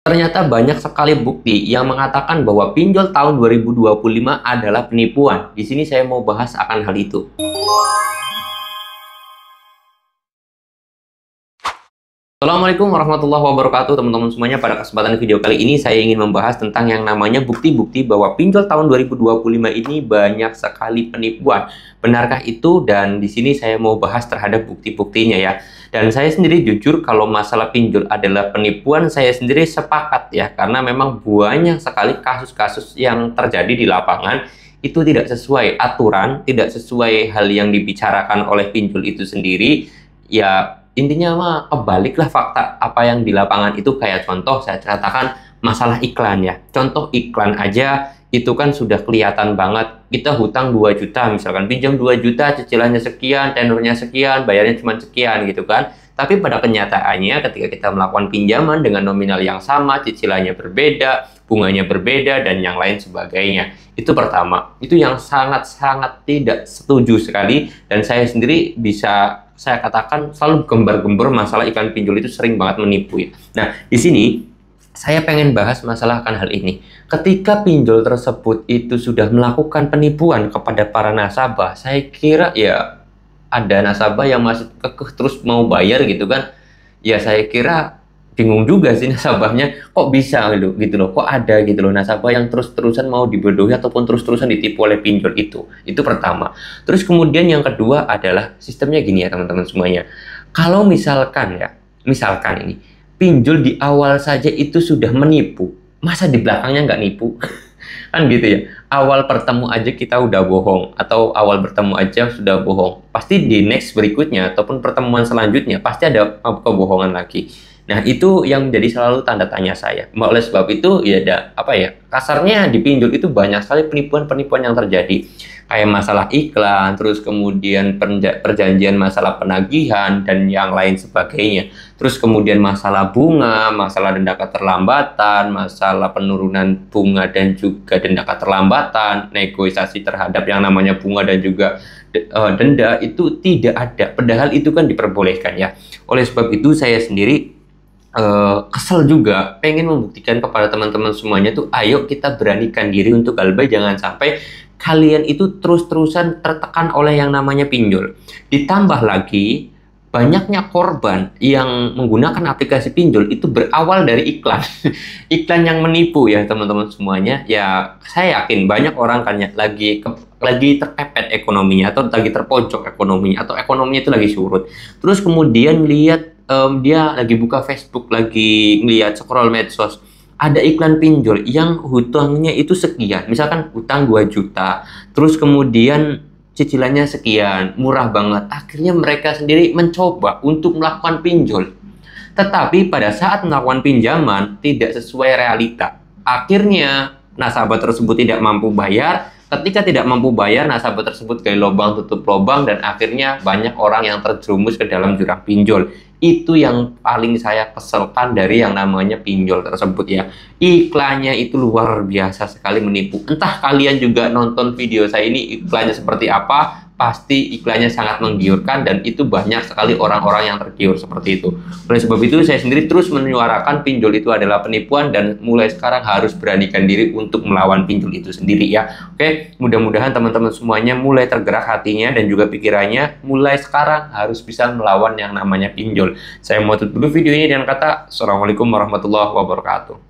Ternyata banyak sekali bukti yang mengatakan bahwa pinjol tahun 2025 adalah penipuan. Di sini saya mau bahas akan hal itu. Assalamualaikum warahmatullahi wabarakatuh teman-teman semuanya. Pada kesempatan video kali ini saya ingin membahas tentang yang namanya bukti-bukti bahwa pinjol tahun 2025 ini banyak sekali penipuan. Benarkah itu? Dan di sini saya mau bahas terhadap bukti-buktinya ya. Dan saya sendiri jujur kalau masalah pinjol adalah penipuan, saya sendiri sepakat ya, karena memang banyak sekali kasus-kasus yang terjadi di lapangan itu tidak sesuai aturan, tidak sesuai hal yang dibicarakan oleh pinjol itu sendiri. Ya intinya mah kebaliklah fakta apa yang di lapangan itu. Kayak contoh saya katakan masalah iklan ya. Contoh iklan aja itu kan sudah kelihatan banget. Kita hutang 2 juta misalkan, pinjam 2 juta, cicilannya sekian, tenornya sekian, bayarnya cuma sekian gitu kan. Tapi pada kenyataannya ketika kita melakukan pinjaman dengan nominal yang sama, cicilannya berbeda, bunganya berbeda, dan yang lain sebagainya. Itu pertama. Itu yang sangat-sangat tidak setuju sekali, dan saya sendiri bisa saya katakan selalu gembar-gembor masalah iklan pinjol itu sering banget menipu ya. Nah, di sini saya pengen bahas masalah akan hal ini. Ketika pinjol tersebut itu sudah melakukan penipuan kepada para nasabah, saya kira ya ada nasabah yang masih kekeh terus mau bayar gitu kan. Ya saya kira bingung juga sih nasabahnya, kok bisa gitu loh, kok ada gitu loh nasabah yang terus-terusan mau dibodohi ataupun terus-terusan ditipu oleh pinjol itu. Itu pertama. Terus kemudian yang kedua adalah sistemnya gini ya teman-teman semuanya. Kalau misalkan ya, misalkan ini pinjol di awal saja itu sudah menipu, masa di belakangnya nggak nipu? Kan gitu ya. Awal bertemu aja kita udah bohong, atau awal bertemu aja sudah bohong. Pasti di next berikutnya ataupun pertemuan selanjutnya pasti ada kebohongan lagi. Nah, itu yang menjadi selalu tanda tanya saya. Oleh sebab itu, ya ada apa ya? Kasarnya di pinjol itu banyak sekali penipuan-penipuan yang terjadi. Kayak masalah iklan, terus kemudian perjanjian masalah penagihan dan yang lain sebagainya. Terus kemudian masalah bunga, masalah denda keterlambatan, masalah penurunan bunga dan juga denda keterlambatan, negosiasi terhadap yang namanya bunga dan juga denda itu tidak ada. Padahal itu kan diperbolehkan ya. Oleh sebab itu saya sendiri kesel juga, pengen membuktikan kepada teman-teman semuanya tuh, ayo kita beranikan diri untuk hal baik. Jangan sampai kalian itu terus-terusan tertekan oleh yang namanya pinjol. Ditambah lagi banyaknya korban yang menggunakan aplikasi pinjol itu berawal dari iklan. Iklan yang menipu ya teman-teman semuanya. Ya saya yakin banyak orang kan ya lagi terpepet ekonominya, atau lagi terpojok ekonominya, atau ekonominya itu lagi surut. Terus kemudian lihat dia lagi buka Facebook, lagi ngeliat scroll medsos, ada iklan pinjol yang hutangnya itu sekian, misalkan hutang 2 juta, terus kemudian cicilannya sekian, murah banget. Akhirnya mereka sendiri mencoba untuk melakukan pinjol. Tetapi pada saat melakukan pinjaman tidak sesuai realita. Akhirnya nasabah tersebut tidak mampu bayar. Ketika tidak mampu bayar, nasabah tersebut gali lubang tutup lubang, dan akhirnya banyak orang yang terjerumus ke dalam jurang pinjol. Itu yang paling saya keselkan dari yang namanya pinjol tersebut ya. Iklannya itu luar biasa sekali menipu. Entah kalian juga nonton video saya ini iklannya seperti apa, pasti iklannya sangat menggiurkan, dan itu banyak sekali orang-orang yang tergiur seperti itu. Oleh sebab itu saya sendiri terus menyuarakan pinjol itu adalah penipuan, dan mulai sekarang harus beranikan diri untuk melawan pinjol itu sendiri ya. Oke, mudah-mudahan teman-teman semuanya mulai tergerak hatinya dan juga pikirannya, mulai sekarang harus bisa melawan yang namanya pinjol. Saya mau tutup dulu video ini dengan kata Assalamualaikum warahmatullahi wabarakatuh.